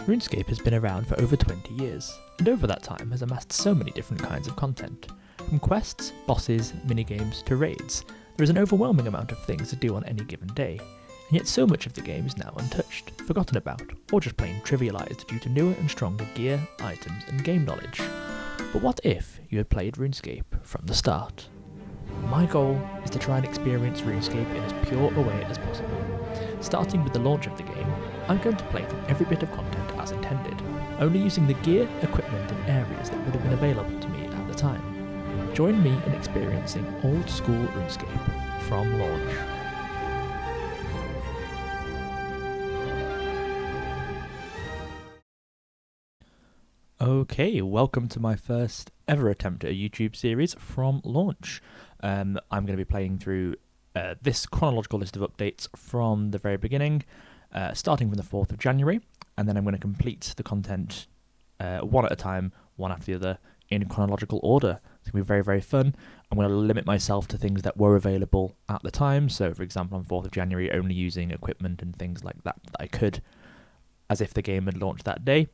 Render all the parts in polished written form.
RuneScape has been around for over 20 years, and over that time has amassed so many different kinds of content. From quests, bosses, minigames to raids, there is an overwhelming amount of things to do on any given day, and yet so much of the game is now untouched, forgotten about, or just plain trivialised due to newer and stronger gear, items and game knowledge. But what if you had played RuneScape from the start? My goal is to try and experience RuneScape in as pure a way as possible. Starting with the launch of the game, I'm going to play through every bit of content as intended, only using the gear, equipment and areas that would have been available to me at the time. Join me in experiencing Old School RuneScape from launch. Okay, welcome to my first ever attempt at a YouTube series from launch. I'm going to be playing through this chronological list of updates from the very beginning, starting from the 4th of January, and then I'm going to complete the content one at a time, one after the other, in chronological order. It's going to be very, very fun. I'm going to limit myself to things that were available at the time. So, for example, on 4th of January, only using equipment and things like that I could, as if the game had launched that day,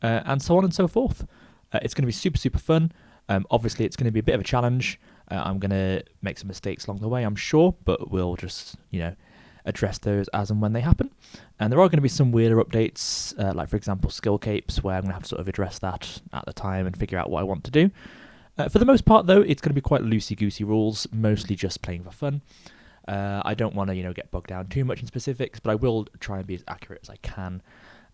and so on and so forth. It's going to be super, super fun. Obviously, it's going to be a bit of a challenge. I'm going to make some mistakes along the way, I'm sure, but we'll just, address those as and when they happen. And there are going to be some weirder updates, like, for example, skill capes, where I'm going to have to sort of address that at the time and figure out what I want to do. For the most part, though, it's going to be quite loosey-goosey rules, mostly just playing for fun. I don't want to, get bogged down too much in specifics, but I will try and be as accurate as I can.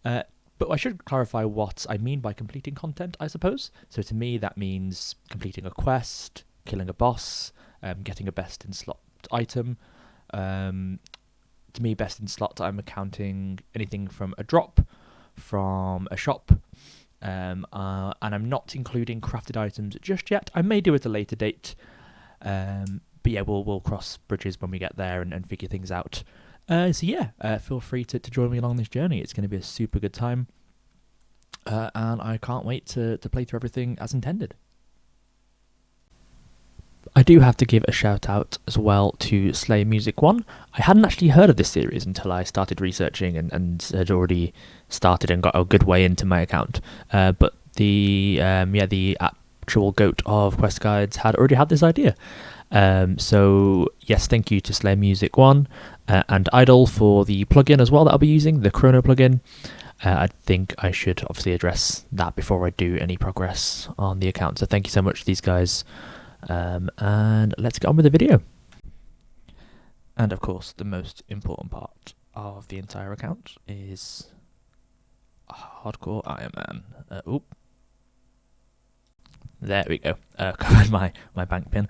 But I should clarify what I mean by completing content, I suppose. So to me, that means completing a quest, killing a boss, getting a best in slot item. To me, best in slot, I'm accounting anything from a drop, from a shop, and I'm not including crafted items just yet. I may do it at a later date, but yeah, we'll cross bridges when we get there and figure things out. Feel free to join me along this journey. It's going to be a super good time, and I can't wait to play through everything as intended. I do have to give a shout out as well to Slay Music 1. I hadn't actually heard of this series until I started researching and had already started and got a good way into my account. But the actual goat of Quest Guides had already had this idea. So yes, thank you to Slay Music 1 and Idol for the plugin as well that I'll be using, the Chrono plugin. I think I should obviously address that before I do any progress on the account. So thank you so much to these guys. And let's get on with the video. And of course, the most important part of the entire account is Hardcore Iron Man. There we go. Covered my bank pin.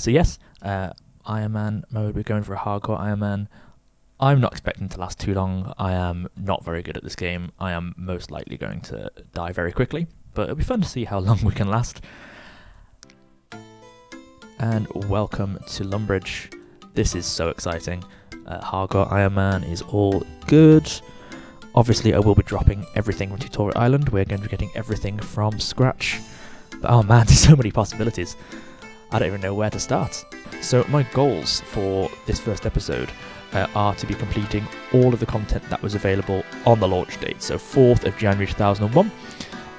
So yes, Iron Man mode. We're going for a Hardcore Iron Man. I'm not expecting to last too long. I am not very good at this game. I am most likely going to die very quickly, but it'll be fun to see how long we can last. And welcome to Lumbridge. This is so exciting. Hardcore Iron Man is all good. Obviously, I will be dropping everything from Tutorial Island. We're going to be getting everything from scratch. But oh man, there's so many possibilities. I don't even know where to start. So my goals for this first episode are to be completing all of the content that was available on the launch date. So 4th of January 2001.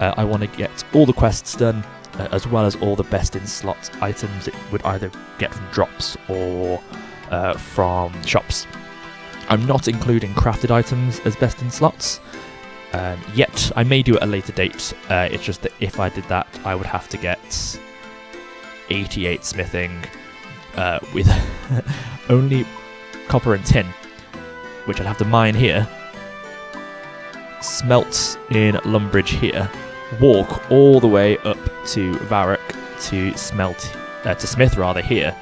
I want to get all the quests done, as well as all the best in slot items it would either get from drops or from shops. I'm not including crafted items as best in slots yet. I may do it at a later date. It's just that if I did that, I would have to get 88 smithing with only copper and tin, which I'd have to mine here, smelt in Lumbridge here, walk all the way up to Varrock to smith here,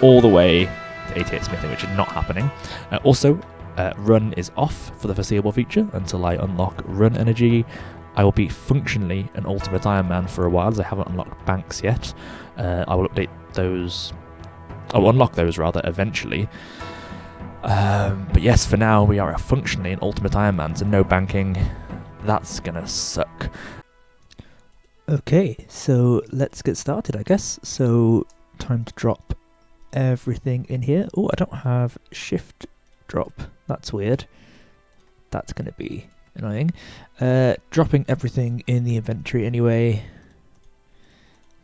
all the way to 88 smithing, which is not happening. Also, run is off for the foreseeable future until I unlock run energy. I will be functionally an Ultimate Iron Man for a while, as I haven't unlocked banks yet. I will update those. I will unlock those rather eventually. But yes, for now we are functionally an Ultimate Iron Man, so no banking. That's gonna suck. Okay, so let's get started, I guess. So, time to drop everything in here. Oh, I don't have shift drop. That's weird. That's gonna be Annoying. Dropping everything in the inventory anyway.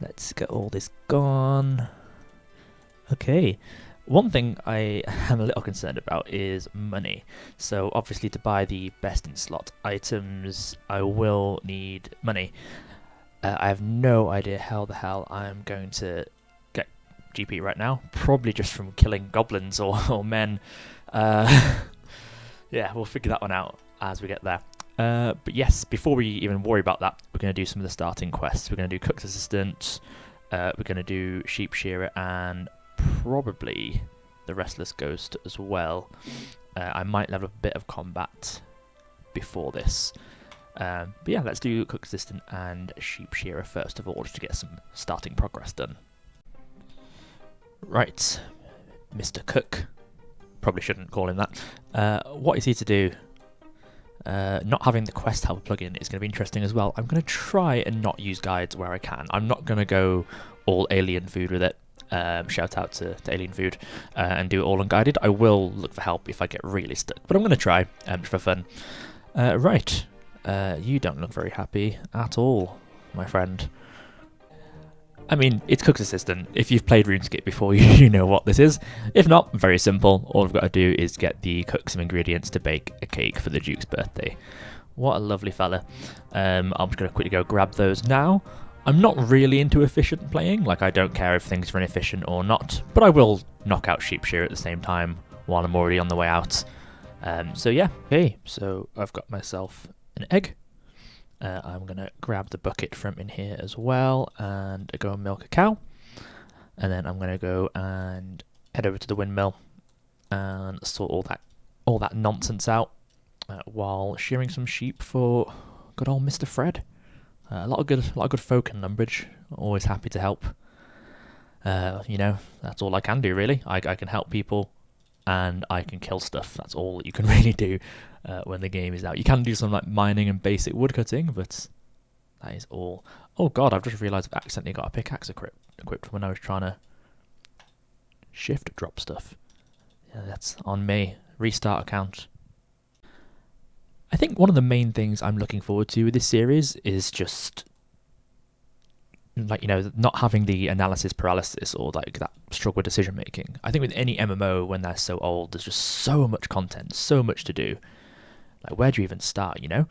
Let's get all this gone. Okay. One thing I am a little concerned about is money. So obviously to buy the best in slot items, I will need money. I have no idea how the hell I'm going to get GP right now. Probably just from killing goblins or men. Yeah, we'll figure that one out as we get there. But yes, before we even worry about that, we're going to do some of the starting quests. We're going to do Cook's Assistant, we're going to do Sheep Shearer, and probably the Restless Ghost as well. I might level up a bit of combat before this. But yeah, let's do Cook's Assistant and Sheep Shearer first of all, just to get some starting progress done. Right, Mr. Cook. Probably shouldn't call him that. What is he to do? Not having the quest helper plugin is going to be interesting as well. I'm going to try and not use guides where I can. I'm not going to go all alien food with it. Shout out to Alien Food and do it all unguided. I will look for help if I get really stuck, but I'm going to try just for fun. Right, you don't look very happy at all, my friend. I mean, it's Cook's Assistant. If you've played RuneScape before, you know what this is. If not, very simple. All I've got to do is get the cook some ingredients to bake a cake for the Duke's birthday. What a lovely fella. I'm just going to quickly go grab those now. I'm not really into efficient playing. Like, I don't care if things are inefficient or not, but I will knock out Sheep Shearer at the same time while I'm already on the way out. So yeah, okay, so I've got myself an egg. I'm going to grab the bucket from in here as well and go and milk a cow. And then I'm going to go and head over to the windmill and sort all that nonsense out while shearing some sheep for good old Mr. Fred. A lot of good folk in Lumbridge. Always happy to help. You know, that's all I can do really. I can help people and I can kill stuff. That's all that you can really do when the game is out. You can do some like mining and basic woodcutting, but that is all. Oh god, I've just realised I've accidentally got a pickaxe equipped when I was trying to shift drop stuff. Yeah, that's on me. Restart account. I think one of the main things I'm looking forward to with this series is just, like, you know, not having the analysis paralysis or like that struggle with decision making. I think with any MMO, when they're so old, there's just so much content, so much to do. Like, where do you even start, you know?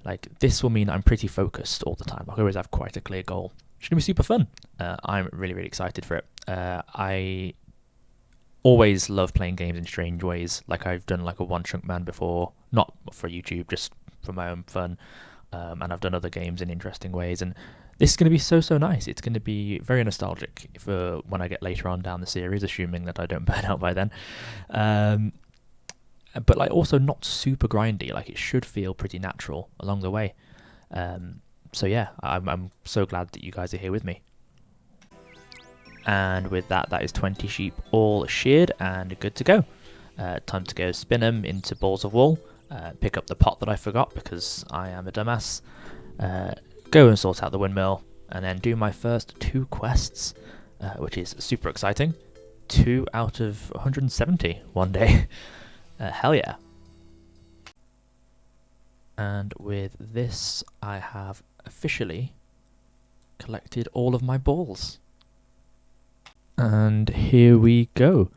Like, this will mean I'm pretty focused all the time. I always have quite a clear goal. It's going to be super fun. I'm really, really excited for it. I always love playing games in strange ways. Like, I've done like a One Chunk Man before, not for YouTube, just for my own fun. And I've done other games in interesting ways. And this is going to be so nice. It's going to be very nostalgic for when I get later on down the series, assuming that I don't burn out by then. But like also not super grindy. Like, it should feel pretty natural along the way. So yeah, I'm so glad that you guys are here with me. And with that is 20 sheep all sheared and good to go. Time to go spin them into balls of wool. Pick up the pot that I forgot because I am a dumbass. Go and sort out the windmill, and then do my first 2 quests, which is super exciting. 2 out of 170 one day. Hell yeah. And with this, I have officially collected all of my balls. And here we go.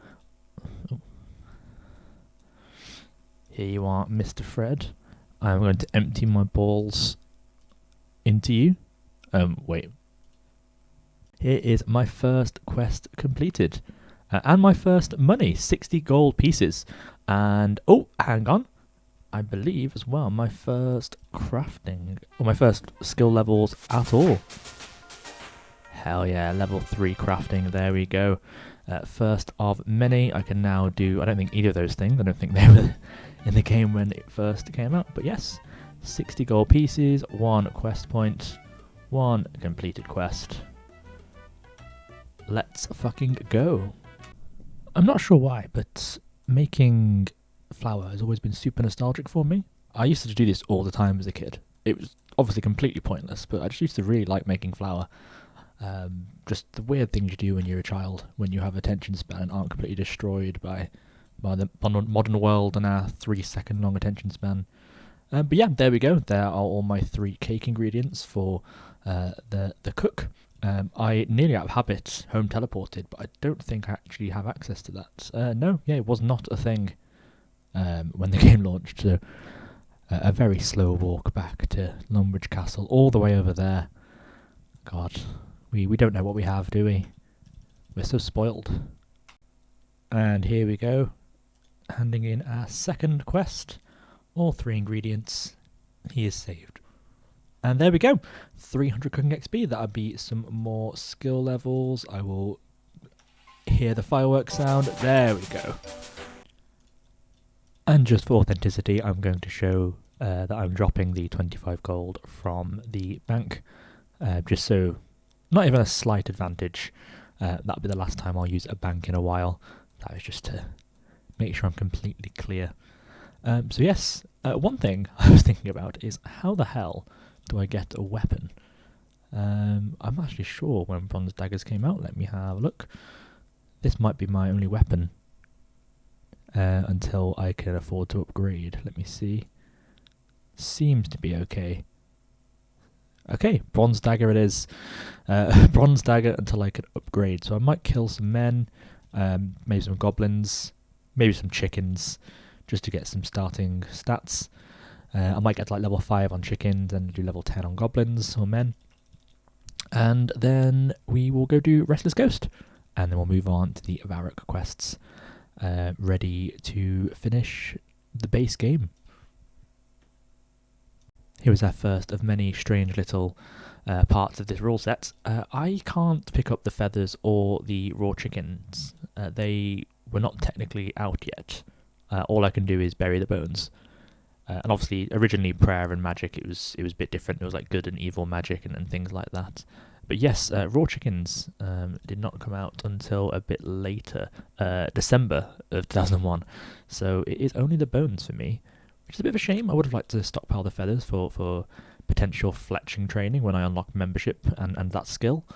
Here you are, Mr. Fred. I'm going to empty my balls into you. Wait. Here is my first quest completed. And my first money, 60 gold pieces. And, oh, hang on. I believe as well my first crafting, or my first skill levels at all. Hell yeah, level 3 crafting, there we go. First of many. I can now do, I don't think either of those things, I don't think they were in the game when it first came out, but yes, 60 gold pieces, 1 quest point, 1 completed quest. Let's fucking go. I'm not sure why, but making flour has always been super nostalgic for me. I used to do this all the time as a kid. It was obviously completely pointless, but I just used to really like making flour. Just the weird things you do when you're a child, when you have attention span and aren't completely destroyed by the modern world and our 3-second long attention span. But yeah, there we go. There are all my 3 cake ingredients for the cook. I nearly out of habit home teleported, but I don't think I actually have access to that. No, yeah, it was not a thing when the game launched. So a very slow walk back to Lumbridge Castle, all the way over there. God, we don't know what we have, do we? We're so spoiled. And here we go, handing in our second quest. All 3 ingredients. He is saved. And there we go. 300 cooking XP. That'll be some more skill levels. I will hear the fireworks sound. There we go. And just for authenticity, I'm going to show that I'm dropping the 25 gold from the bank. Just so, not even a slight advantage. That'll be the last time I'll use a bank in a while. That was just to make sure I'm completely clear. So yes, one thing I was thinking about is how the hell do I get a weapon? I'm actually sure when bronze daggers came out. Let me have a look. This might be my only weapon until I can afford to upgrade. Let me see. Seems to be okay. Okay, bronze dagger it is. Bronze dagger until I can upgrade. So I might kill some men, maybe some goblins, maybe some chickens, just to get some starting stats. I might get to like level 5 on chickens and do level 10 on goblins or men. And then we will go do Restless Ghost. And then we'll move on to the Varrock quests. Ready to finish the base game. Here is our first of many strange little parts of this rule set. I can't pick up the feathers or the raw chickens. They were not technically out yet. All I can do is bury the bones. And obviously, originally prayer and magic, it was a bit different. It was like good and evil magic and things like that. But yes, raw chickens did not come out until a bit later, December of 2001. So it is only the bones for me, which is a bit of a shame. I would have liked to stockpile the feathers for potential fletching training when I unlock membership and that skill.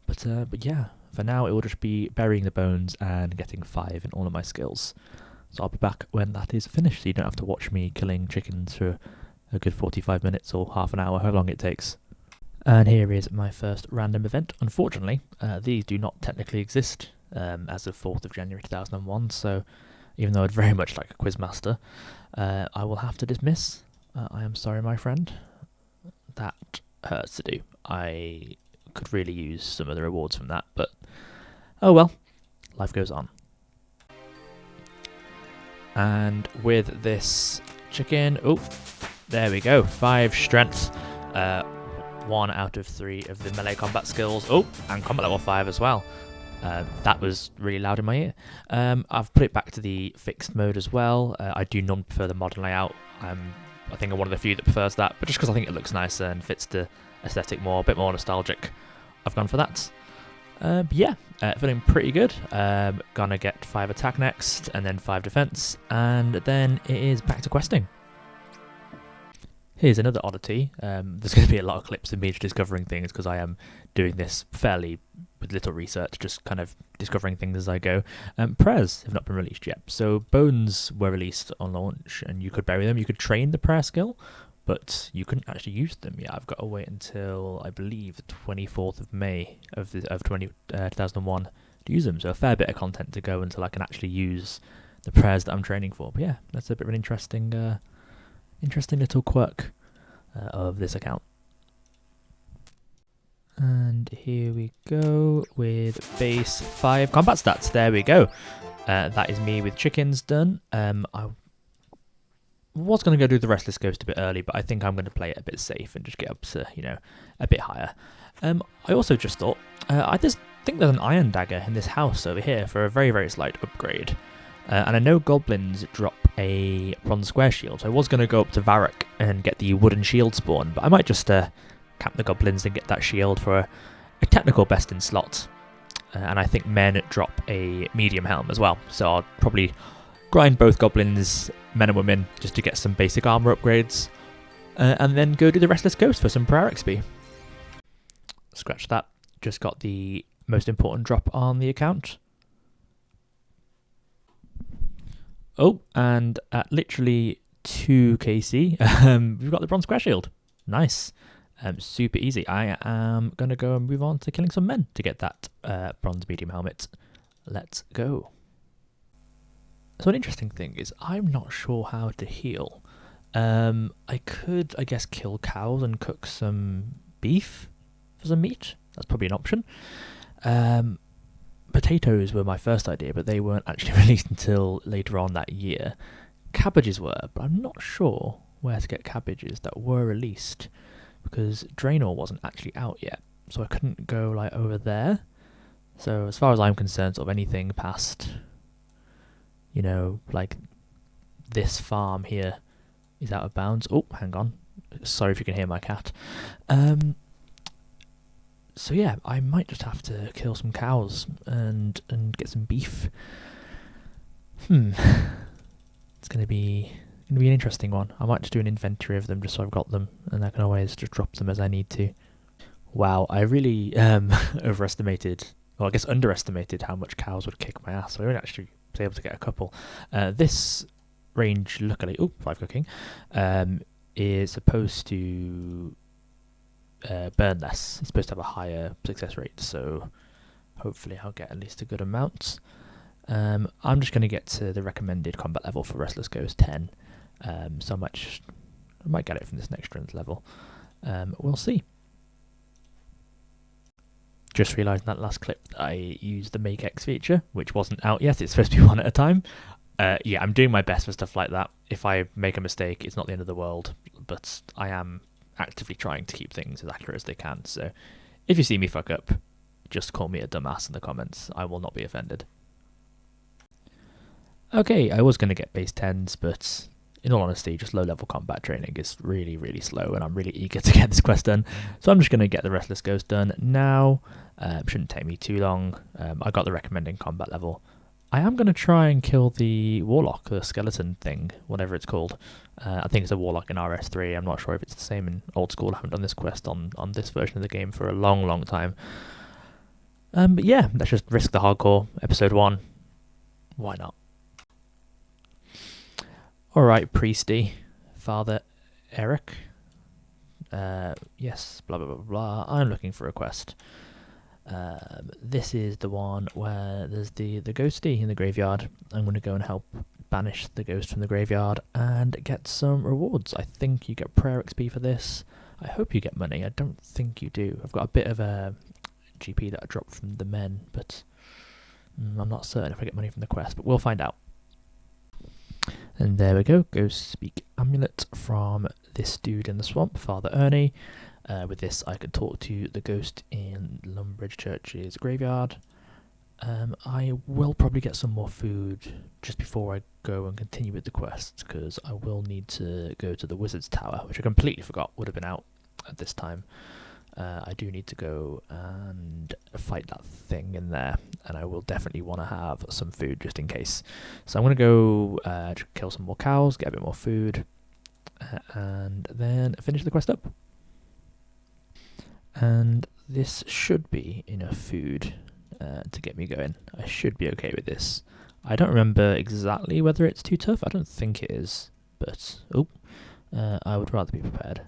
But yeah, for now it will just be burying the bones and getting 5 in all of my skills. So I'll be back when that is finished, so you don't have to watch me killing chickens for a good 45 minutes or half an hour, however long it takes. And here is my first random event. Unfortunately, these do not technically exist as of 4th of January 2001, so even though I'd very much like a quizmaster, I will have to dismiss. I am sorry, my friend. That hurts to do. I could really use some of the rewards from that, but oh well, life goes on. And with this chicken, oh, there we go, 5 strength, 1 out of 3 of the melee combat skills, oh, and combat level 5 as well. That was really loud in my ear. I've put it back to the fixed mode as well. I do not prefer the modern layout. I think I'm one of the few that prefers that, but just because I think it looks nicer and fits the aesthetic more, a bit more nostalgic, I've gone for that. Yeah, feeling pretty good. Gonna get 5 attack next, and then 5 defense, and then it is back to questing. Here's another oddity. There's going to be a lot of clips of me just discovering things because I am doing this fairly with little research, just kind of discovering things as I go. Prayers have not been released yet. So bones were released on launch and you could bury them. You could train the prayer skill, but you couldn't actually use them. Yeah, I've got to wait until, I believe, the 24th of May of 2001 to use them. So a fair bit of content to go until I can actually use the prayers that I'm training for. But yeah, that's a bit of an interesting little quirk of this account. And here we go with base 5 combat stats. There we go. That is me with chickens done. I was going to go do the Restless Ghost a bit early, but I think I'm going to play it a bit safe and just get up to, a bit higher. I also just thought, I just think there's an iron dagger in this house over here for a very, very slight upgrade. And I know goblins drop a bronze square shield, so I was going to go up to Varrock and get the wooden shield spawn, but I might just camp the goblins and get that shield for a technical best in slot. And I think men drop a medium helm as well, so I'll probably grind both goblins, men and women, just to get some basic armor upgrades, and then go do the Restless Ghost for some prayer XP. Scratch that, just got the most important drop on the account. Oh, and at literally 2 KC. We've got the bronze square shield. Nice. Super easy. I am going to go and move on to killing some men to get that bronze medium helmet. Let's go. So an interesting thing is I'm not sure how to heal. I could, I guess, kill cows and cook some beef for some meat. That's probably an option. Potatoes were my first idea, but they weren't actually released until later on that year. Cabbages were, but I'm not sure where to get cabbages that were released because Draenor wasn't actually out yet, so I couldn't go like over there. So as far as I'm concerned, sort of anything past, you know, like this farm here is out of bounds. Oh, hang on. Sorry if you can hear my cat. So yeah, I might just have to kill some cows and get some beef. It's gonna be an interesting one. I might just do an inventory of them just so I've got them, and I can always just drop them as I need to. Wow, I really overestimated, well, I guess underestimated how much cows would kick my ass. So I would actually be able to get a couple. This range, luckily, 5 cooking, is supposed to burn less. It's supposed to have a higher success rate, so hopefully I'll get at least a good amount. I'm just going to get to the recommended combat level for Restless Ghost 10, so I might get it from this next strength level. We'll see. Just realised in that last clip that I used the Make X feature, which wasn't out yet. It's supposed to be one at a time. Yeah, I'm doing my best for stuff like that. If I make a mistake, it's not the end of the world, but I am actively trying to keep things as accurate as they can. So if you see me fuck up, just call me a dumbass in the comments. I will not be offended. Okay, I was going to get base 10s, but in all honesty, just low-level combat training is really, really slow, and I'm really eager to get this quest done. So I'm just going to get the Restless Ghost done now. Shouldn't take me too long. I got the recommending combat level. I am going to try and kill the Warlock, the skeleton thing, whatever it's called. I think it's a Warlock in RS3. I'm not sure if it's the same in Old School. I haven't done this quest on this version of the game for a long, long time. But yeah, let's just risk the hardcore. Episode 1. Why not? Alright, Priesty. Father Eric. Yes, blah, blah, blah, blah. I'm looking for a quest. This is the one where there's the ghosty in the graveyard. I'm going to go and help banish the ghost from the graveyard and get some rewards. I think you get prayer XP for this. I hope you get money. I don't think you do. I've got a bit of a GP that I dropped from the men, but I'm not certain if I get money from the quest, but we'll find out. And there we go, Ghost Speak Amulet from this dude in the swamp, Father Ernie. With this I could talk to the ghost in Lumbridge Church's graveyard. I will probably get some more food just before I go and continue with the quest, because I will need to go to the Wizard's Tower, which I completely forgot would have been out at this time. I do need to go and fight that thing in there, and I will definitely want to have some food just in case. So I'm going to go kill some more cows, get a bit more food, and then finish the quest up. And this should be enough food to get me going. I should be okay with this. I don't remember exactly whether it's too tough. I don't think it is, but I would rather be prepared.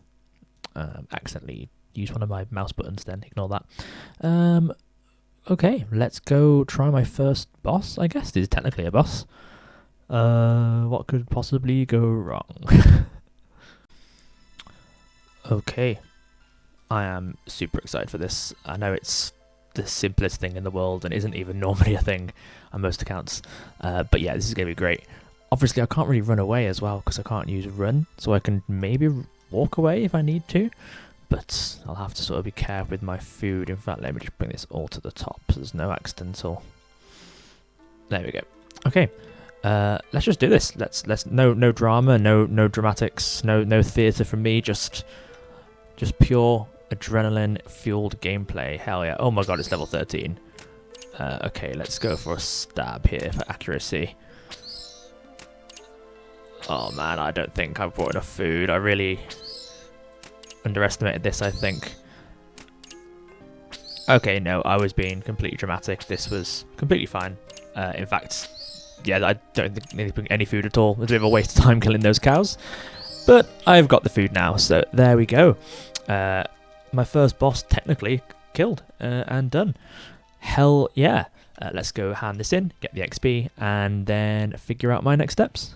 Accidentally use one of my mouse buttons then, ignore that. Okay, let's go try my first boss, I guess. This is technically a boss. What could possibly go wrong? Okay. I am super excited for this. I know it's the simplest thing in the world and isn't even normally a thing on most accounts. But yeah, this is going to be great. Obviously, I can't really run away as well because I can't use run. So I can maybe walk away if I need to. But I'll have to sort of be careful with my food. In fact, let me just bring this all to the top so there's no accidental. There we go. Okay. Let's just do this. Let's no drama, no dramatics, no theatre from me, just pure adrenaline fueled gameplay. Hell yeah. Oh my god, it's level 13. Okay, let's go for a stab here for accuracy. Oh man, I don't think I brought enough food. I really underestimated this, I think. Okay, no, I was being completely dramatic. This was completely fine. In fact, yeah, I don't think I need to bring any food at all. It's a bit of a waste of time killing those cows. But I've got the food now, so there we go. My first boss technically killed and done. Hell yeah. Let's go hand this in, get the XP, and then figure out my next steps.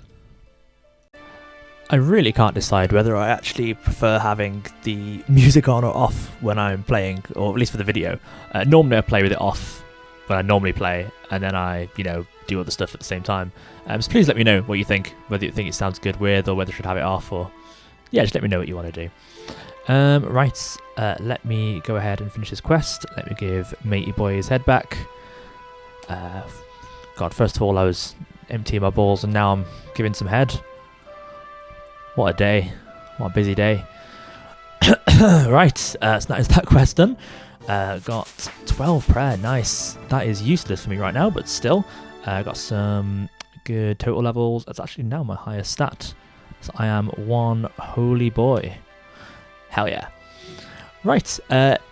I really can't decide whether I actually prefer having the music on or off when I'm playing, or at least for the video. Normally I play with it off when I normally play, and then I, do other stuff at the same time. So please let me know what you think, whether you think it sounds good, weird, or whether I should have it off, or yeah, just let me know what you want to do. Right, let me go ahead and finish this quest. Let me give Matey Boy his head back. God, first of all I was emptying my balls, and now I'm giving some head. What a day. What a busy day. Right, so that is that quest done. Got 12 prayer, nice. That is useless for me right now, but still. Got some good total levels. That's actually now my highest stat. So I am one holy boy. Hell yeah. Right,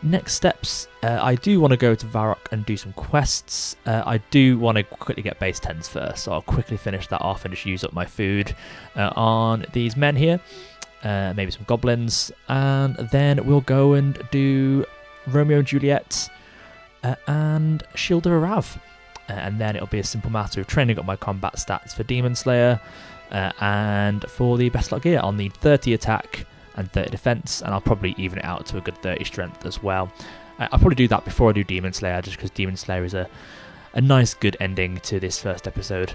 next steps. I do want to go to Varrock and do some quests. I do want to quickly get base 10s first, so I'll quickly finish that off and just use up my food on these men here. Maybe some goblins, and then we'll go and do Romeo and Juliet and Shield of Arrav. And then it'll be a simple matter of training up my combat stats for Demon Slayer, and for the best luck gear I'll need 30 attack and 30 defense, and I'll probably even it out to a good 30 strength as well. I'll probably do that before I do Demon Slayer, just because Demon Slayer is a nice good ending to this first episode.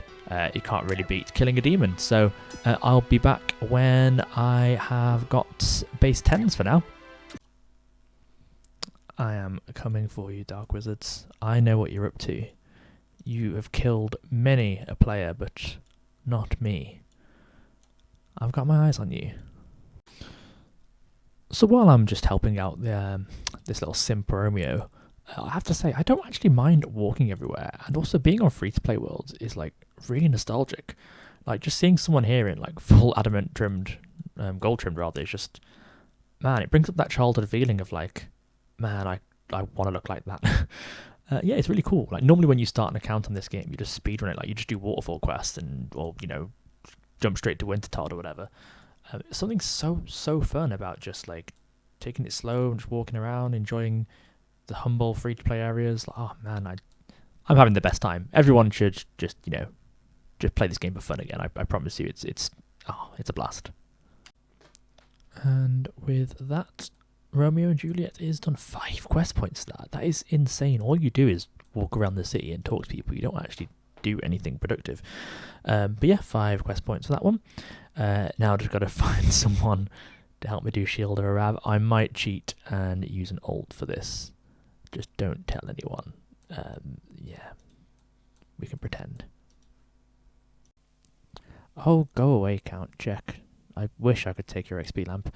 You can't really beat killing a demon, so I'll be back when I have got base 10s for now. I am coming for you, Dark Wizards. I know what you're up to. You have killed many a player, but not me. I've got my eyes on you. So while I'm just helping out this little simp Romeo, I have to say I don't actually mind walking everywhere, and also being on free-to-play worlds is like really nostalgic. Like just seeing someone here in like full adamant trimmed, gold trimmed rather, is just, man, it brings up that childhood feeling of like, man, I want to look like that. Yeah, it's really cool. Like normally when you start an account on this game, you just speedrun it. Like you just do waterfall quests or jump straight to Wintertide or whatever. Something so fun about just like taking it slow and just walking around, enjoying the humble free-to-play areas. Like, oh man, I'm having the best time. Everyone should just play this game for fun again. I promise you, it's a blast. And with that, Romeo and Juliet is done. 5 quest points. That is insane. All you do is walk around the city and talk to people. You don't actually do anything productive. But yeah, 5 quest points for that one. Now I've just got to find someone to help me do Shield of Arrav. I might cheat and use an ult for this. Just don't tell anyone. Yeah, we can pretend. Oh, go away, Count. Check. I wish I could take your XP lamp.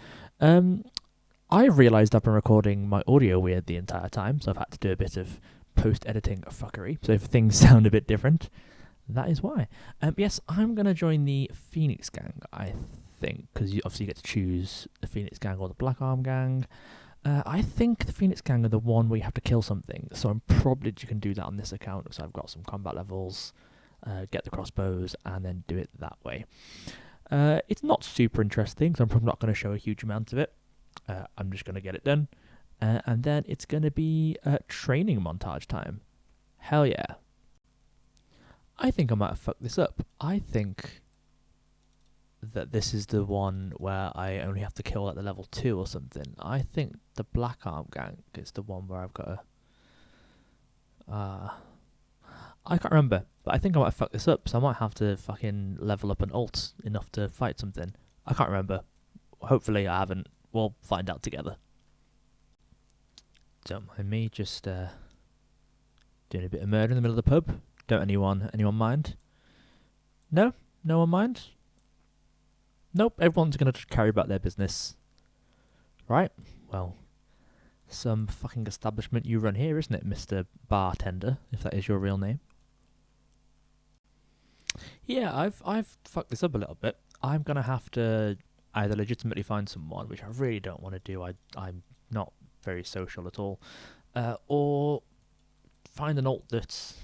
I realised I've been recording my audio weird the entire time, so I've had to do a bit of post-editing fuckery. So if things sound a bit different, that is why. Yes, I'm going to join the Phoenix Gang, I think, because you obviously get to choose the Phoenix Gang or the Black Arm Gang. I think the Phoenix Gang are the one where you have to kill something, so I'm probably just going to do that on this account, because I've got some combat levels, get the crossbows, and then do it that way. It's not super interesting, so I'm probably not going to show a huge amount of it. I'm just going to get it done, and then it's going to be training montage time. Hell yeah. I think I might have fucked this up. I think that this is the one where I only have to kill at the level 2 or something. I think the Black Arm Gang is the one where I've got to... I can't remember, but I think I might have fucked this up, so I might have to fucking level up an ult enough to fight something. I can't remember. Hopefully I haven't. We'll find out together. Don't mind me just doing a bit of murder in the middle of the pub. Don't anyone mind? No? No one mind? Nope, everyone's going to carry about their business. Right, well, some fucking establishment you run here, isn't it, Mr. Bartender, if that is your real name? Yeah, I've fucked this up a little bit. I'm going to have to either legitimately find someone, which I really don't want to do, I'm not very social at all, or find an ult that's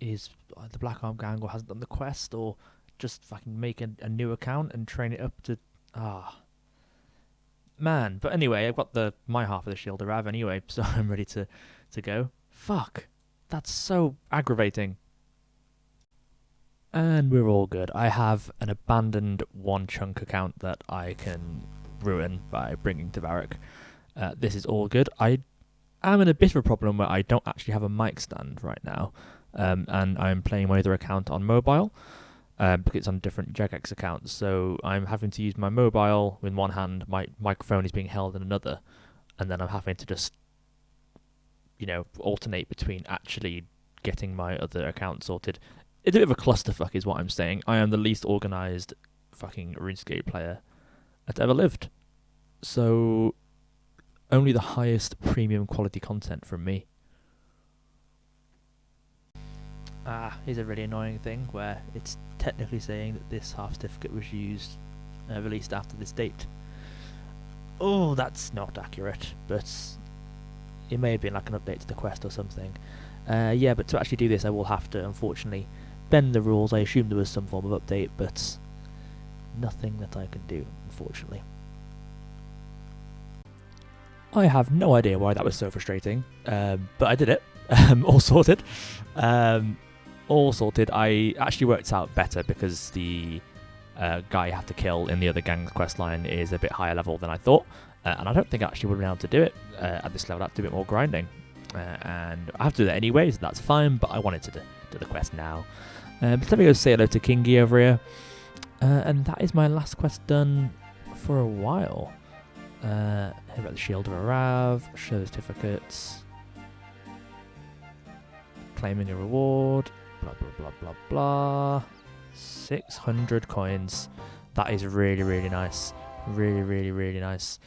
is the Black Arm Gang or hasn't done the quest, or just fucking make a new account and train it up to man. But anyway, I've got my half of the shield Arrav anyway, so I'm ready to go. Fuck, that's so aggravating. And we're all good. I have an abandoned one chunk account that I can ruin by bringing to Varric. This is all good. I am in a bit of a problem where I don't actually have a mic stand right now, and I'm playing my other account on mobile because it's on a different Jagex account. So I'm having to use my mobile in one hand, my microphone is being held in another, and then I'm having to just, alternate between actually getting my other account sorted. It's a bit of a clusterfuck is what I'm saying. I am the least organised fucking RuneScape player that's ever lived. So only the highest premium quality content from me. Here's a really annoying thing where it's technically saying that this half certificate was released after this date. Oh, that's not accurate, but it may have been like an update to the quest or something. Yeah, but to actually do this I will have to, unfortunately, bend the rules. I assumed there was some form of update, but nothing that I can do, unfortunately. I have no idea why that was so frustrating, but I did it. All sorted. All sorted. I actually worked out better because the guy you have to kill in the other gang's quest line is a bit higher level than I thought, and I don't think I actually would have been able to do it at this level. I have to do a bit more grinding, and I have to do that anyway, so that's fine, but I wanted to do the quest now. But let me go say hello to Kingy over here, and that is my last quest done for a while. Here about the Shield of Arrav, show the certificates, claiming a reward, blah blah blah blah blah. 600 coins. That is really, really nice. Really, really, really nice.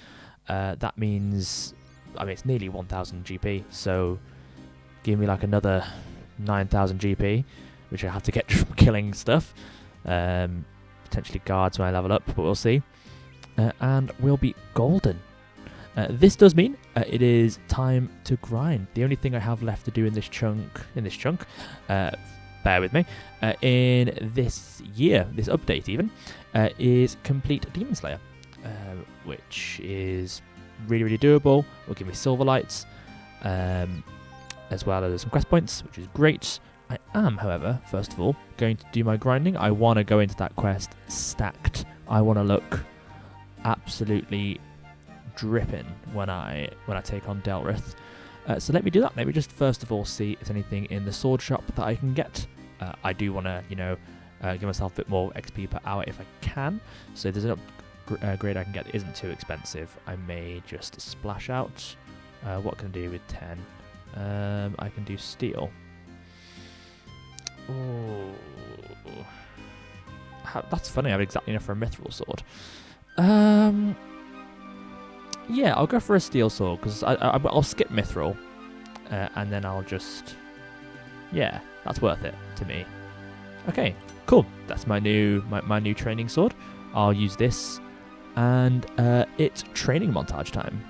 That means, it's nearly 1000 GP, so give me like another 9000 GP, which I have to get from killing stuff. Potentially guards when I level up, but we'll see. And we'll be golden. This does mean it is time to grind. The only thing I have left to do in this chunk, bear with me, in this year, this update even, is complete Demon Slayer, which is really, really doable. Will give me silver lights, as well as some quest points, which is great. I am, however, first of all, going to do my grinding. I want to go into that quest stacked. I want to look absolutely dripping when I take on Delrith. So let me do that. Let me just first of all see if there's anything in the sword shop that I can get. I do want to, give myself a bit more XP per hour if I can. So if there's an upgrade I can get that isn't too expensive, I may just splash out. What can I do with 10? I can do steel. Oh, that's funny. I have exactly enough for a mithril sword. Yeah, I'll go for a steel sword because I'll skip mithril, and then I'll just, yeah, that's worth it to me. Okay, cool. That's my new training sword. I'll use this, and it's training montage time.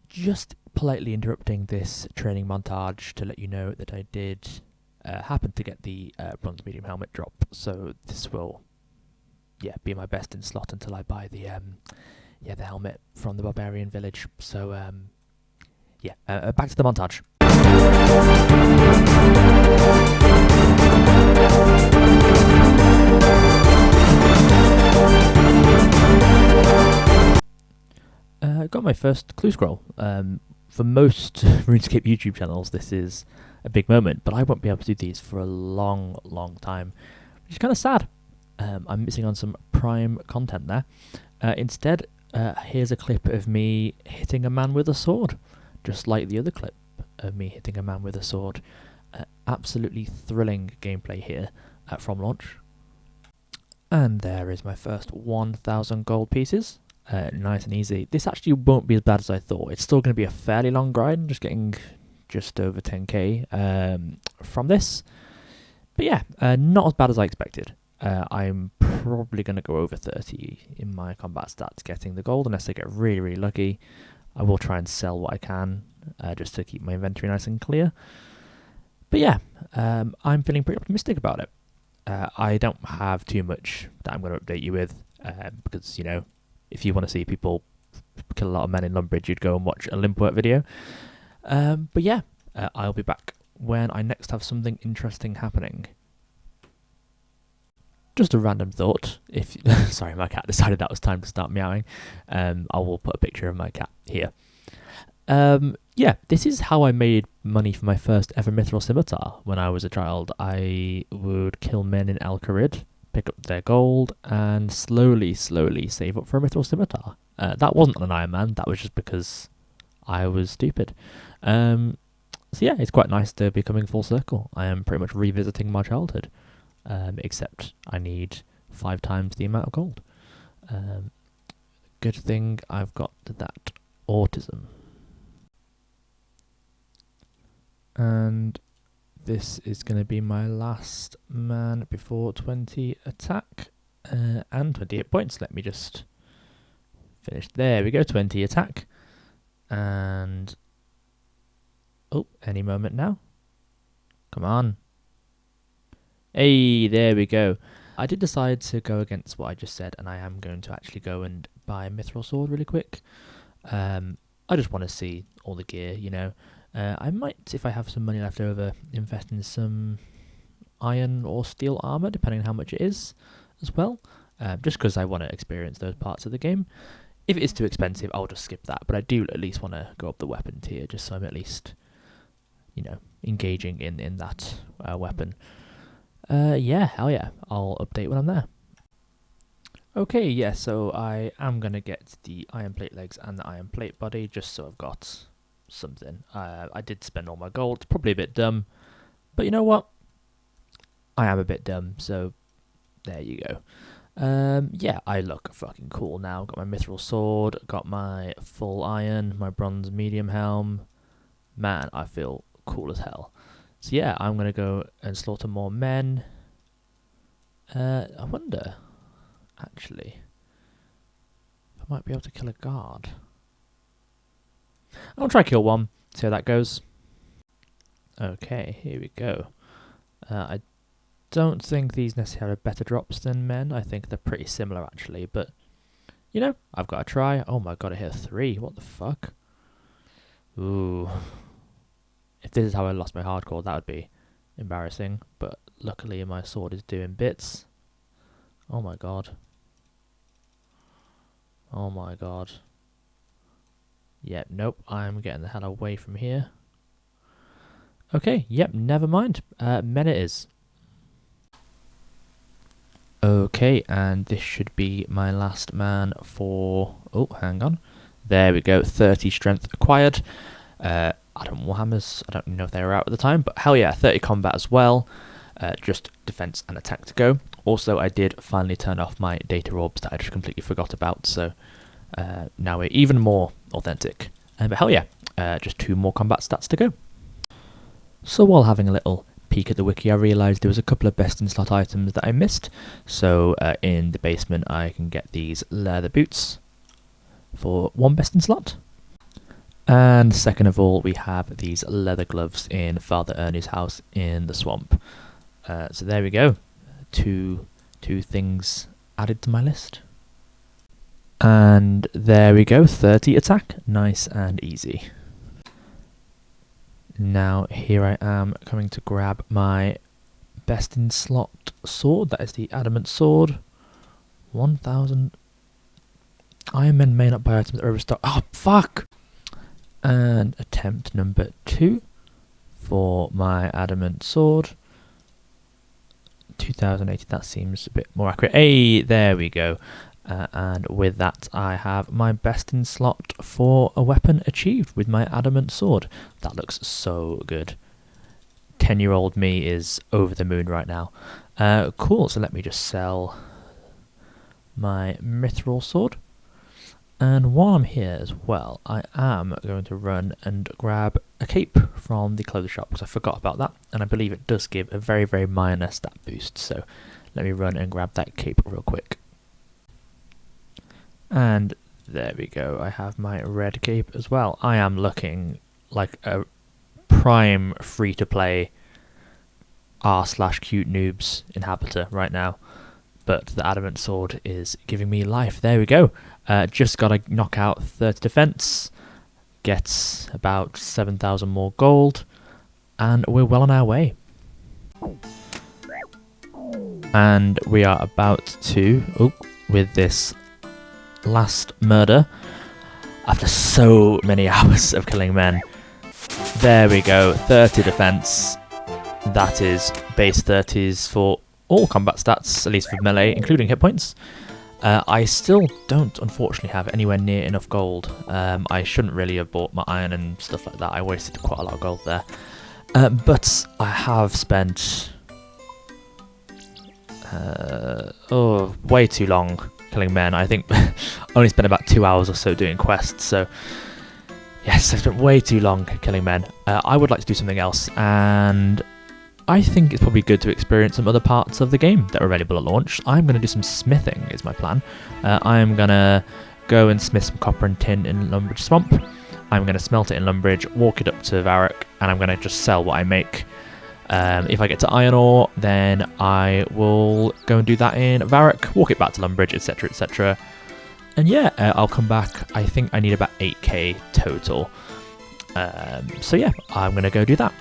Just politely interrupting this training montage to let you know that I did happen to get the bronze medium helmet drop, so this will, be my best in slot until I buy the helmet from the barbarian village. So back to the montage. Got my first clue scroll. For most RuneScape YouTube channels, this is a big moment, but I won't be able to do these for a long, long time, which is kind of sad. I'm missing on some prime content there. Instead, here's a clip of me hitting a man with a sword, just like the other clip of me hitting a man with a sword. Absolutely thrilling gameplay here from launch. And there is my first 1,000 gold pieces. Nice and easy. This actually won't be as bad as I thought. It's still going to be a fairly long grind, just getting just over 10k from this. But yeah, not as bad as I expected. I'm probably going to go over 30 in my combat stats getting the gold, unless I get really, really lucky. I will try and sell what I can, just to keep my inventory nice and clear. But yeah, I'm feeling pretty optimistic about it. I don't have too much that I'm going to update you with, because, you know, if you want to see people kill a lot of men in Lumbridge, you'd go and watch a Limpwork video. But yeah, I'll be back when I next have something interesting happening. Just a random thought. If sorry, my cat decided that was time to start meowing. I will put a picture of my cat here. Yeah, this is how I made money for my first ever Mithril Scimitar. When I was a child, I would kill men in Al Kharid, pick up their gold, and slowly save up for a Mithril Scimitar. That wasn't an Iron Man, that was just because I was stupid. So yeah, it's quite nice to be coming full circle. I am pretty much revisiting my childhood, except I need 5 times the amount of gold. Good thing I've got that autism. And this is going to be my last man before 20 attack and 28 points. Let me just finish. There we go, 20 attack. And oh, any moment now. Come on. Hey, there we go. I did decide to go against what I just said, and I am going to actually go and buy a Mithril Sword really quick. I just want to see all the gear, you know. I might, if I have some money left over, invest in some iron or steel armor, depending on how much it is, as well. Just because I want to experience those parts of the game. If it is too expensive, I'll just skip that. But I do at least want to go up the weapon tier, just so I'm at least, you know, engaging in that weapon. Yeah, hell yeah. I'll update when I'm there. Okay, yeah, so I am going to get the iron plate legs and the iron plate body, just so I've got something. I did spend all my gold. It's probably a bit dumb, but you know what? I am a bit dumb, so there you go. Yeah, I look fucking cool now. Got my mithril sword, got my full iron, my bronze medium helm. Man, I feel cool as hell. So yeah, I'm gonna go and slaughter more men. I wonder, actually, if I might be able to kill a guard. I'll try kill one, see how that goes. Okay, here we go. I don't think these necessarily have better drops than men. I think they're pretty similar, actually, but, you know, I've got to try. Oh my god, I hit 3. What the fuck? Ooh. If this is how I lost my hardcore, that would be embarrassing, but luckily my sword is doing bits. Oh my god. Oh my god. Yep, nope, I'm getting the hell away from here. Okay, yep, never mind. Men it is. Okay, and this should be my last man for... Oh, hang on. There we go, 30 strength acquired. Adam Warhammers, I don't know if they were out at the time, but hell yeah, 30 combat as well. Just defense and attack to go. Also, I did finally turn off my data orbs that I just completely forgot about, so now we're even more authentic. But hell yeah, just 2 more combat stats to go. So while having a little peek at the wiki, I realised there was a couple of best in slot items that I missed. So in the basement I can get these leather boots for 1 best in slot. And second of all, we have these leather gloves in Father Ernie's house in the swamp. So there we go, two things added to my list. And there we go, 30 attack, nice and easy. Now here I am coming to grab my best in slot sword, that is the adamant sword. 1,000. Iron Men may not buy items overstock. Oh fuck! And attempt number 2 for my adamant sword. 2080, that seems a bit more accurate. Hey, there we go. And with that, I have my best in slot for a weapon achieved with my adamant sword. That looks so good. 10-year-old me is over the moon right now. Cool, so let me just sell my mithril sword. And while I'm here as well, I am going to run and grab a cape from the clothes shop, because I forgot about that, and I believe it does give a very, very minor stat boost, so let me run and grab that cape real quick. And there we go, I have my red cape as well. I am looking like a prime free-to-play r/cute noobs inhabitor right now, but the adamant sword is giving me life. There we go. Just got to knock out 30 defense, gets about 7,000 more gold, and we're well on our way. And we are about to, with this last murder, after so many hours of killing men. There we go, 30 defense. That is base 30s for all combat stats, at least for melee, including hit points. I still don't, unfortunately, have anywhere near enough gold. I shouldn't really have bought my iron and stuff like that. I wasted quite a lot of gold there. But I have spent way too long killing men. I think I only spent about 2 hours or so doing quests. So yes, I spent way too long killing men. I would like to do something else, and I think it's probably good to experience some other parts of the game that are available at launch. I'm going to do some smithing, is my plan. I'm going to go and smith some copper and tin in Lumbridge Swamp. I'm going to smelt it in Lumbridge, walk it up to Varrock, and I'm going to just sell what I make. If I get to iron ore, then I will go and do that in Varrock, walk it back to Lumbridge, etc, etc. And yeah, I'll come back. I think I need about 8k total. So yeah, I'm going to go do that.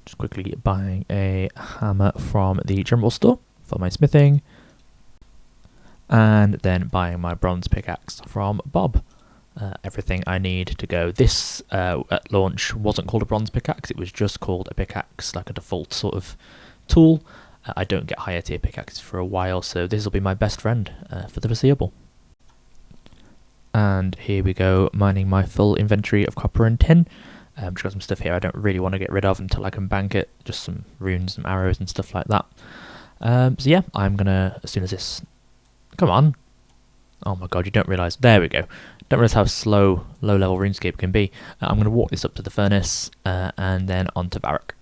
Just quickly buying a hammer from the general store for my smithing, and then buying my bronze pickaxe from Bob. Everything I need to go. This at launch wasn't called a bronze pickaxe, it was just called a pickaxe, like a default sort of tool. I don't get higher tier pickaxes for a while, so this will be my best friend for the foreseeable. And here we go, mining my full inventory of copper and tin. Just got some stuff here I don't really want to get rid of until I can bank it. Just some runes, some arrows and stuff like that. So yeah, I'm gonna, as soon as this... Come on. Oh my god, you don't realise. There we go. Don't realise how slow low-level RuneScape can be. I'm going to walk this up to the furnace and then onto Varrock.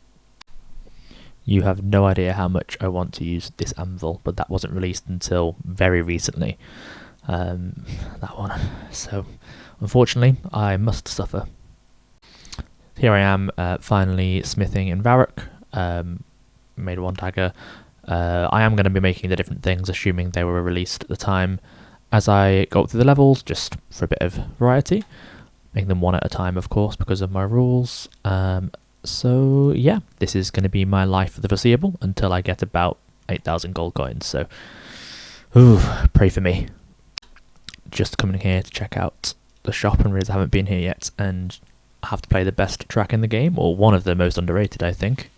You have no idea how much I want to use this anvil, but that wasn't released until very recently. That one. So, unfortunately, I must suffer. Here I am, finally smithing in Varrock. Made one dagger. I am going to be making the different things, assuming they were released at the time, as I go up through the levels, just for a bit of variety. Making them one at a time, of course, because of my rules. So yeah, this is going to be my life for the foreseeable until I get about 8,000 gold coins. So, ooh, pray for me. Just coming here to check out the shop and realize I haven't been here yet, and I have to play the best track in the game, or one of the most underrated, I think.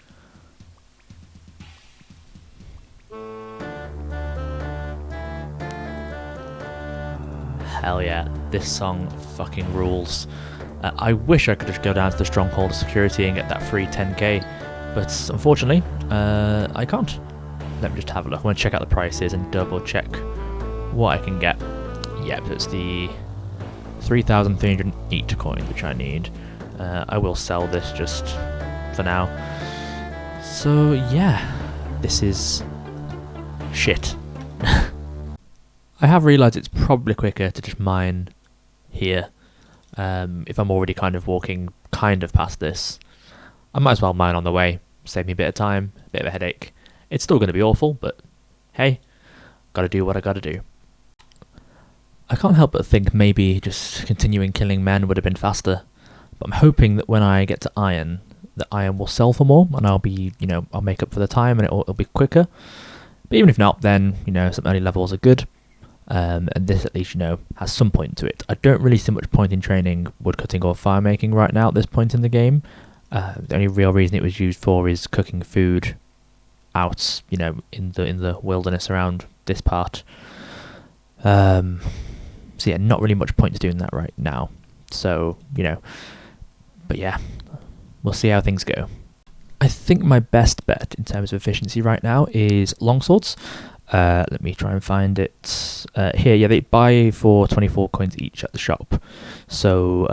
Hell yeah, this song fucking rules. I wish I could just go down to the Stronghold Security and get that free 10k, but unfortunately, I can't. Let me just have a look. I want to check out the prices and double check what I can get. Yep, it's the 3,308 coins which I need. I will sell this just for now. So yeah, this is shit. I have realised it's probably quicker to just mine here. If I'm already kind of walking kind of past this, I might as well mine on the way. Save me a bit of time, a bit of a headache. It's still going to be awful, but hey, gotta do what I gotta do. I can't help but think maybe just continuing killing men would have been faster, but I'm hoping that when I get to iron, the iron will sell for more, and I'll be, I'll make up for the time and it'll be quicker. But even if not, then, some early levels are good. And this at least, has some point to it. I don't really see much point in training woodcutting or fire making right now at this point in the game. The only real reason it was used for is cooking food out, in the wilderness around this part. So yeah, not really much point to doing that right now. So, but yeah, we'll see how things go. I think my best bet in terms of efficiency right now is longswords. Let me try and find it. Here, yeah, they buy for 24 coins each at the shop. So,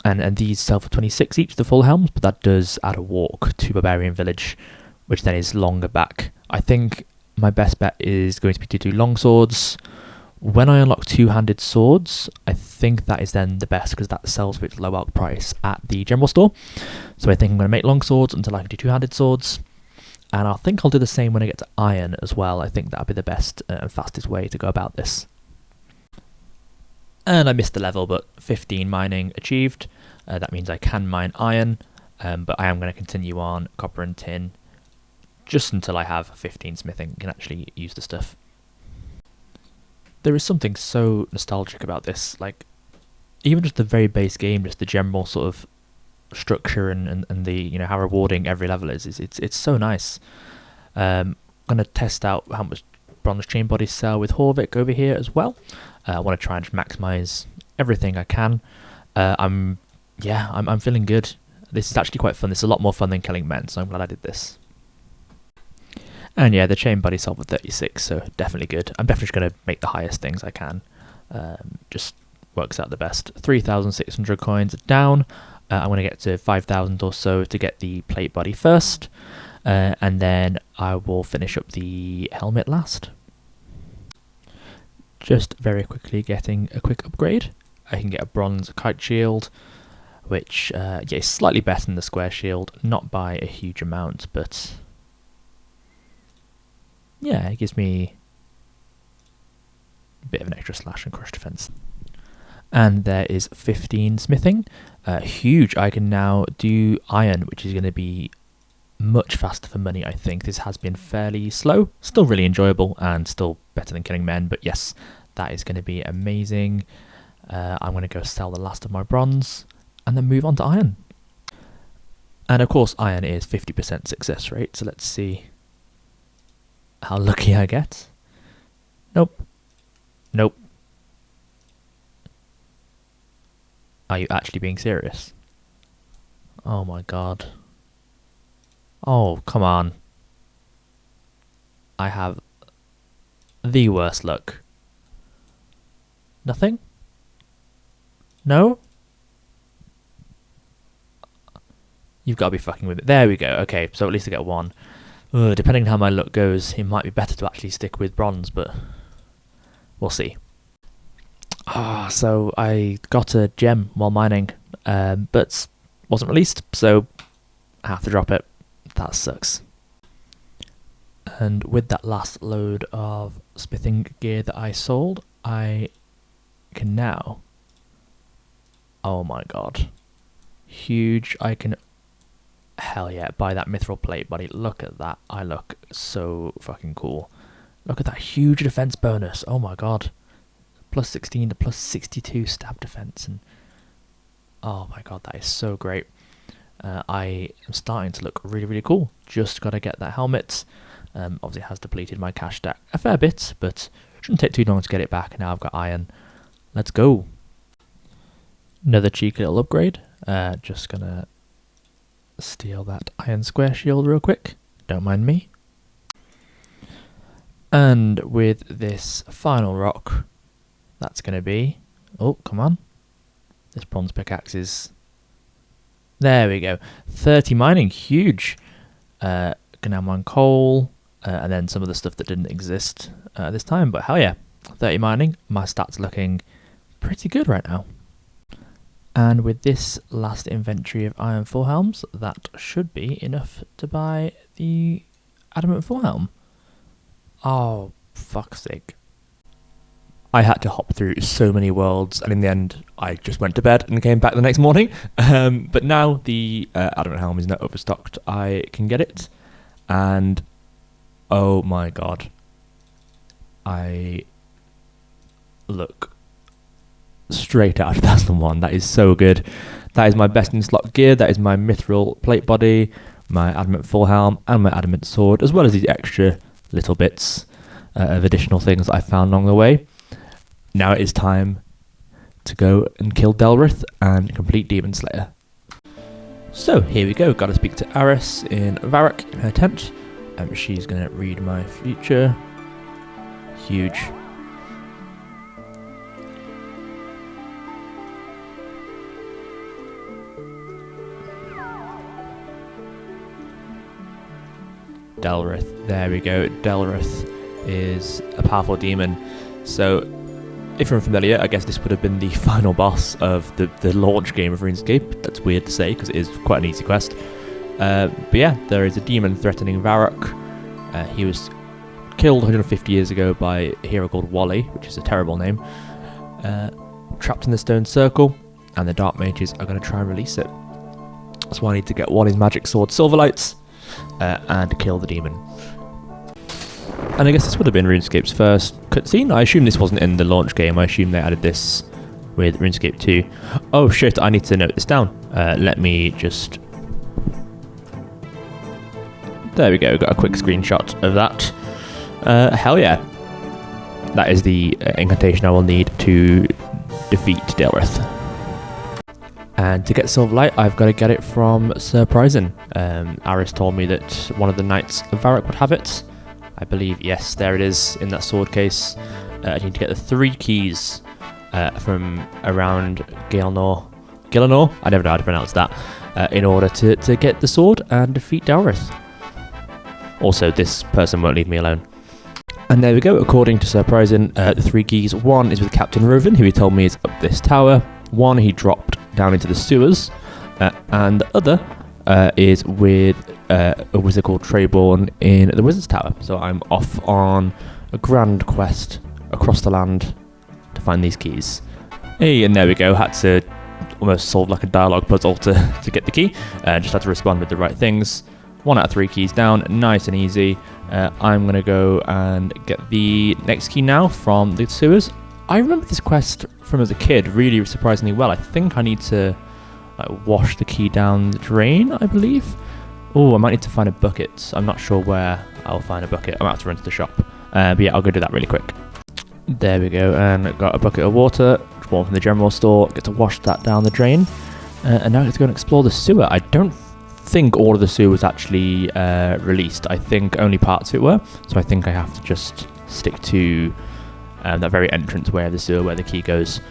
and these sell for 26 each, the full helms, but that does add a walk to Barbarian Village, which then is longer back. I think my best bet is going to be to do long swords. When I unlock two-handed swords, I think that is then the best because that sells for its low out price at the general store. So I think I'm going to make long swords until I can do two-handed swords. And I think I'll do the same when I get to iron as well. I think that'll be the best and fastest way to go about this. And I missed the level, but 15 mining achieved. That means I can mine iron, but I am going to continue on copper and tin just until I have 15 smithing and can actually use the stuff. There is something so nostalgic about this, like even just the very base game, just the general sort of structure and the, you know, how rewarding every level is. It's so nice. I'm gonna test out how much bronze chain bodies sell with Horvik over here as well. I want to try and just maximize everything I can. I'm feeling good. This is actually quite fun. This is a lot more fun than killing men, so I'm glad I did this. And yeah, the chain body sold for 36, so definitely good. I'm definitely just going to make the highest things I can. Just works out the best. 3,600 coins down. I'm going to get to 5,000 or so to get the plate body first. And then I will finish up the helmet last. Just very quickly getting a quick upgrade. I can get a bronze kite shield, which is slightly better than the square shield. Not by a huge amount, but yeah, it gives me a bit of an extra slash and crush defense. And there is 15 smithing. Huge. I can now do iron, which is going to be much faster for money, I think. This has been fairly slow. Still really enjoyable and still better than killing men. But yes, that is going to be amazing. I'm going to go sell the last of my bronze and then move on to iron. And of course, iron is 50% success rate. So let's see how lucky I get. Nope. Nope. Are you actually being serious? Oh my god. Oh, come on. I have the worst luck. Nothing? No? You've got to be fucking with it. There we go. Okay, so at least I get one. Depending on how my luck goes, it might be better to actually stick with bronze, but we'll see. So I got a gem while mining, but wasn't released, so I have to drop it. That sucks. And with that last load of smithing gear that I sold, I can now, oh my god, huge, I can, hell yeah, buy that mithril plate, buddy. Look at that. I look so fucking cool. Look at that huge defense bonus. Oh my god. Plus 16 to plus 62 stab defense, and oh my god, that is so great. I am starting to look really, really cool. Just got to get that helmet. Obviously it has depleted my cash stack a fair bit, but shouldn't take too long to get it back. Now I've got iron. Let's go. Another cheeky little upgrade. Just gonna steal that iron square shield real quick. Don't mind me. And with this final rock, that's going to be, oh, come on. This bronze pickaxe is, there we go. 30 mining, huge. Can now mine coal, and then some of the stuff that didn't exist this time, but hell yeah. 30 mining, my stats looking pretty good right now. And with this last inventory of iron full helms, that should be enough to buy the adamant full helm. Oh, fuck's sake. I had to hop through so many worlds, and in the end, I just went to bed and came back the next morning. But now the adamant helm is not overstocked. I can get it, and oh my god, I look straight out of 2001. That is so good. That is my best in slot gear. That is my mithril plate body, my adamant full helm, and my adamant sword, as well as these extra little bits of additional things that I found along the way. Now it is time to go and kill Delrith and complete Demon Slayer. So here we go. Got to speak to Aris in Varrock in her tent. She's going to read my future. Huge. Delrith. There we go. Delrith is a powerful demon. So, if you're unfamiliar, I guess this would have been the final boss of the launch game of RuneScape. That's weird to say because it is quite an easy quest. But yeah, there is a demon threatening Varrock. He was killed 150 years ago by a hero called Wally, which is a terrible name. Trapped in the stone circle, and the dark mages are going to try and release it. That's why I need to get Wally's magic sword Silverlights and kill the demon. And I guess this would have been RuneScape's first cutscene. I assume this wasn't in the launch game. I assume they added this with RuneScape 2. Oh shit, I need to note this down. Let me just... There we go, got a quick screenshot of that. Hell yeah. That is the incantation I will need to defeat Delrith. And to get Silverlight, I've got to get it from Surprising. Aris told me that one of the Knights of Varrock would have it. I believe, yes, there it is in that sword case. I need to get the 3 keys from around Gielinor, I never know how to pronounce that, in order to get the sword and defeat Delrith. Also, this person won't leave me alone. And there we go, according to Surprising, the 3 keys. 1 is with Captain Roven, who he told me is up this tower. 1 he dropped down into the sewers. And the other is with a wizard called Trayborn in the Wizard's Tower. So I'm off on a grand quest across the land to find these keys. Hey, and there we go. Had to almost solve like a dialogue puzzle to get the key. Just had to respond with the right things. 1 out of 3 keys down, nice and easy. I'm going to go and get the next key now from the sewers. I remember this quest from as a kid really surprisingly well. I think I need to wash the key down the drain, I believe. Oh, I might need to find a bucket. I'm not sure where I'll find a bucket. I might have to run to the shop. But yeah, I'll go do that really quick. There we go, and I've got a bucket of water, one from the general store. Get to wash that down the drain. And now I get to go and explore the sewer. I don't think all of the sewer was actually released. I think only parts of it were. So I think I have to just stick to that very entrance way of the sewer where the key goes,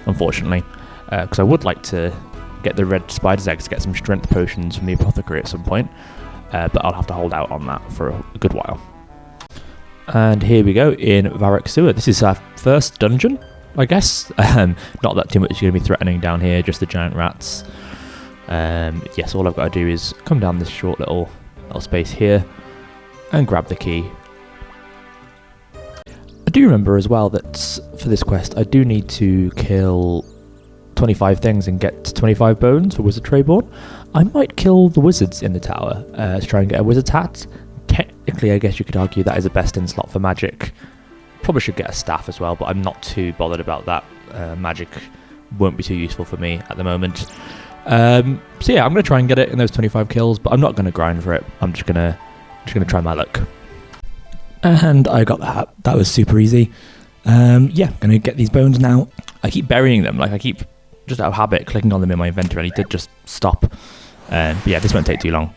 unfortunately. Because I would like to get the red spider's eggs to get some strength potions from the apothecary at some point. But I'll have to hold out on that for a good while. And here we go in Varrock Sewer. This is our first dungeon, I guess. Not that too much is going to be threatening down here, just the giant rats. Yes, all I've got to do is come down this short little space here and grab the key. I do remember as well that for this quest I do need to kill 25 things and get 25 bones for Wizard Trayborn. I might kill the wizards in the tower to try and get a wizard's hat. Technically, I guess you could argue that is a best in slot for magic. Probably should get a staff as well, but I'm not too bothered about that. Magic won't be too useful for me at the moment. So yeah, I'm going to try and get it in those 25 kills, but I'm not going to grind for it. I'm just going to try my luck. And I got that. That was super easy. Yeah, I'm going to get these bones now. I keep burying them. Like, I keep, just out of habit, clicking on them in my inventory. I need to just stop. But yeah, this won't take too long.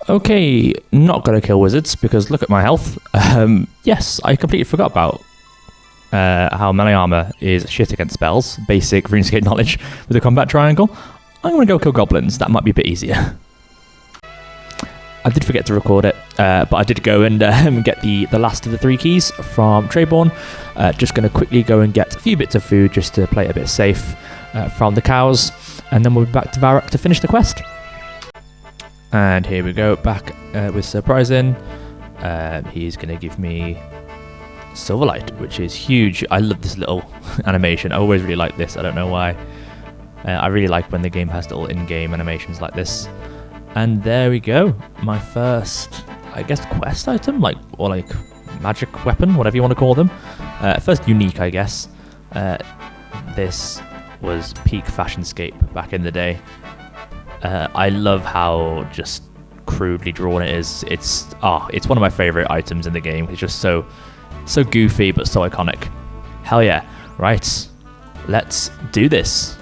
Okay, not going to kill wizards, because look at my health. Yes, I completely forgot about how melee armor is shit against spells. Basic RuneScape knowledge with the combat triangle. I'm going to go kill goblins. That might be a bit easier. I did forget to record it, but I did go and get the last of the 3 keys from Trayborn. Just going to quickly go and get a few bits of food just to play it a bit safe from the cows, and then we'll be back to Varrock to finish the quest. And here we go, back with Surprising. He's going to give me Silverlight, which is huge. I love this little animation. I always really like this. I don't know why. I really like when the game has little in-game animations like this. And there we go. My first, I guess, quest item, or magic weapon, whatever you want to call them. First unique, I guess. This was peak Fashionscape back in the day. I love how just crudely drawn it is. It's one of my favorite items in the game. It's just so goofy but so iconic. Hell yeah. Right. Let's do this.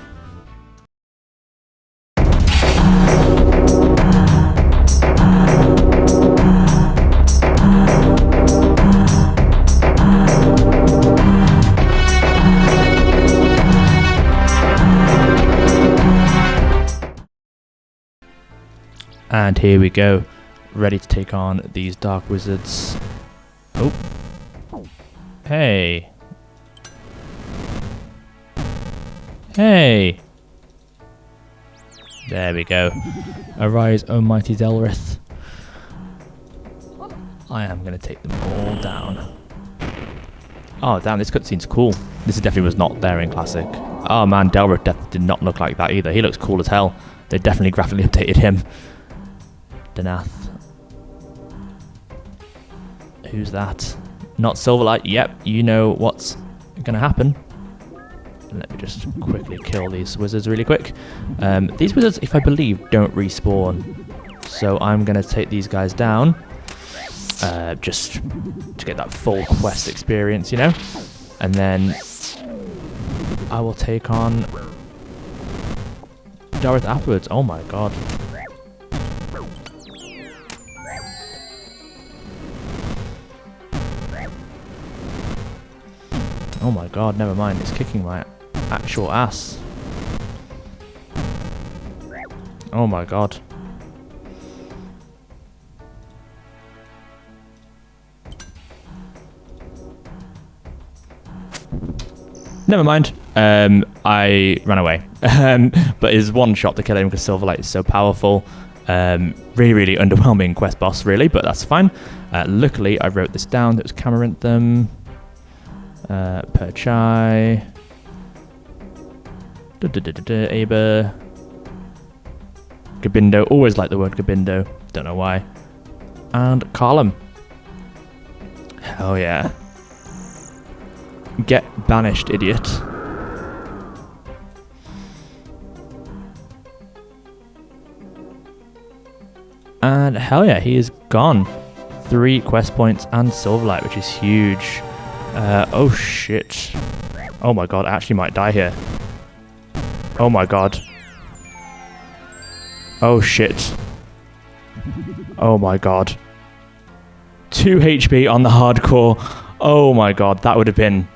And here we go, ready to take on these dark wizards. Oh. Hey. Hey. There we go. Arise, O mighty Delrith. I am going to take them all down. Oh, damn, this cutscene's cool. This definitely was not there in Classic. Oh, man, Delrith did not look like that either. He looks cool as hell. They definitely graphically updated him. Danath. Who's that? Not Silverlight. Yep, you know what's going to happen. Let me just quickly kill these wizards really quick. These wizards, if I believe, don't respawn. So I'm going to take these guys down. Just to get that full quest experience, you know? And then I will take on Dareth afterwards. Oh my god. Oh my god, never mind. It's kicking my actual ass. Oh my god. Never mind. I ran away. But it's one shot to kill him because Silverlight is so powerful. Really, really underwhelming quest boss, really, but that's fine. Luckily, I wrote this down. That was Camaranthum. Perchai. Aber. Gabindo. Always like the word Gabindo. Don't know why. And Carlum. Hell yeah. Get banished, idiot. And hell yeah, he is gone. 3 quest points and Silverlight, which is huge. Oh shit. Oh my god, I actually might die here. Oh my god. Oh shit. Oh my god. 2 HP on the hardcore. Oh my god, that would have been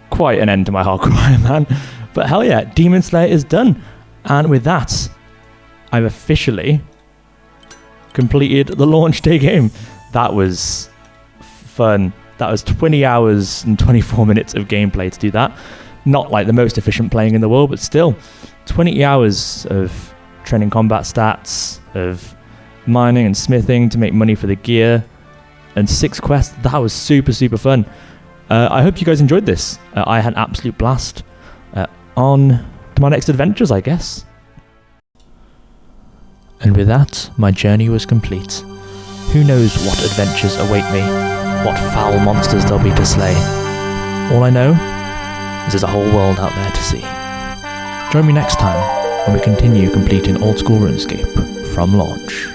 quite an end to my hardcore Iron Man. But hell yeah, Demon Slayer is done. And with that, I've officially completed the launch day game. That was fun. That was 20 hours and 24 minutes of gameplay to do that. Not like the most efficient playing in the world, but still 20 hours of training combat stats, of mining and smithing to make money for the gear, and 6 quests. That was super, super fun. I hope you guys enjoyed this. I had an absolute blast. On to my next adventures, I guess. And with that, my journey was complete. Who knows what adventures await me, what foul monsters there'll be to slay. All I know is there's a whole world out there to see. Join me next time when we continue completing Old School RuneScape from launch.